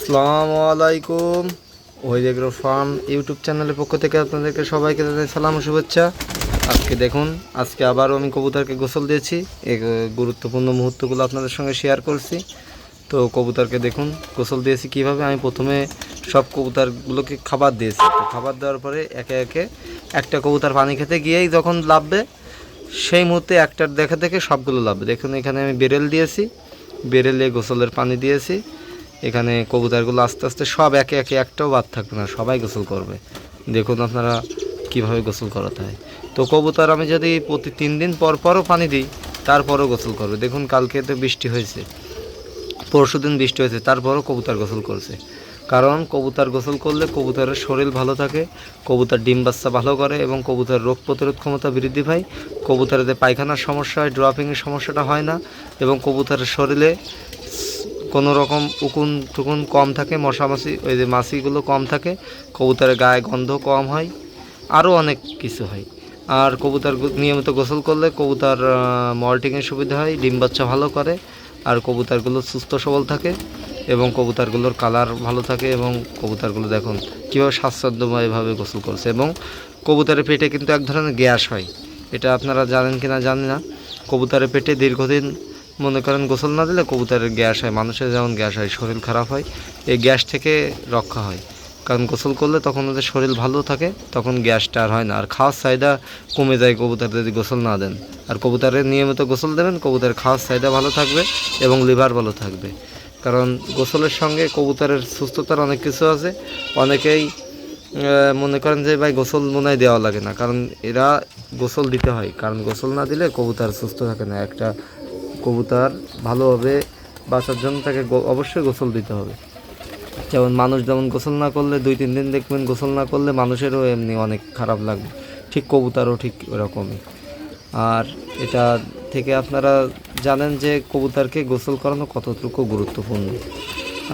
আসসালামু আলাইকুম। ওই এগ্রো ফার্ম ইউটিউব চ্যানেলের পক্ষ থেকে আপনাদেরকে সবাইকে জানাই সালাম ও শুভেচ্ছা। আজকে আবারও আমি কবুতরকে গোসল দিয়েছি। এই গুরুত্বপূর্ণ মুহূর্তগুলো আপনাদের সঙ্গে শেয়ার করছি। তো কবুতরকে দেখুন গোসল দিয়েছি কীভাবে। আমি প্রথমে সব কবুতরগুলোকে খাবার দিয়েছি। তো খাবার দেওয়ার পরে একে একে একটা কবুতর পানি খেতে গিয়েই যখন লাভবে সেই মুহূর্তে একটার দেখা দেখে সবগুলো লাভবে। দেখুন এখানে আমি বেরেল দিয়েছি, বেরেলে গোসলের পানি দিয়েছি। এখানে কবুতরগুলো আস্তে আস্তে সব একে একে একটাও বাদ থাকবে না, সবাই গোসল করবে। দেখুন আপনারা কিভাবে গোসল করাতে হয়। তো কবুতর আমি যদি প্রতি 3 দিন পর পরও পানি দিই তারপরও গোসল করবে। দেখুন কালকে তো বৃষ্টি হয়েছে, পরশু দিন বৃষ্টি হয়েছে, তারপরও কবুতর গোসল করছে। কারণ কবুতর গোসল করলে কবুতরের শরীর ভালো থাকে, কবুতর ডিম বাচ্চা ভালো করে এবং কবুতর রোগ প্রতিরোধ ক্ষমতা বৃদ্ধি পায়। কবুতরের পায়খানার সমস্যা হয়, ড্রপিংয়ের সমস্যাটা হয় না এবং কবুতরের শরীরে কোনো রকম উকুন টুকুন কম থাকে, মশামাছি ওই যে মাছিগুলো কম থাকে, কবুতরের গায়ে গন্ধ কম হয়, আরও অনেক কিছু হয়। আর কবুতর নিয়মিত গোসল করলে কবুতর মল্টিংয়ের সুবিধা হয়, ডিম বাচ্চা ভালো করে, আর কবুতরগুলো সুস্থ সবল থাকে এবং কবুতরগুলোর কালার ভালো থাকে এবং কবুতরগুলো দেখুন কীভাবে স্বাচ্ছন্দ্যময়ভাবে গোসল করছে। এবং কবুতরের পেটে কিন্তু এক ধরনের গ্যাস হয়, এটা আপনারা জানেন কি না জানি না। কবুতরের পেটে দীর্ঘদিন মনে করেন গোসল না দিলে কবুতরের গ্যাস হয়, মানুষের যেমন গ্যাস হয়, শরীর খারাপ হয়, এই গ্যাস থেকে রক্ষা হয়। কারণ গোসল করলে তখন ওদের শরীর ভালো থাকে, তখন গ্যাসটা আর হয় না, আর খাওয়ার চাহিদা কমে যায় কবুতর যদি গোসল না দেন। আর কবুতরের নিয়মিত গোসল দেবেন, কবুতরের খাওয়ার চাহিদা ভালো থাকবে এবং লিভার ভালো থাকবে। কারণ গোসলের সঙ্গে কবুতরের সুস্থতার অনেক কিছু আছে। অনেকেই মনে করেন যে ভাই গোসল মনে হয় দেওয়া লাগে না, কারণ এরা গোসল দিতে হয়, কারণ গোসল না দিলে কবুতর সুস্থ থাকে না। একটা কবুতর ভালোভাবে বাঁচার জন্য তাকে অবশ্যই গোসল দিতে হবে। যেমন মানুষ যেমন গোসল না করলে 2-3 দিন দেখবেন গোসল না করলে মানুষেরও এমনি অনেক খারাপ লাগবে, ঠিক কবুতরও ঠিক ওরকমই। আর এটা থেকে আপনারা জানেন যে কবুতরকে গোসল করানো কতটুকু গুরুত্বপূর্ণ।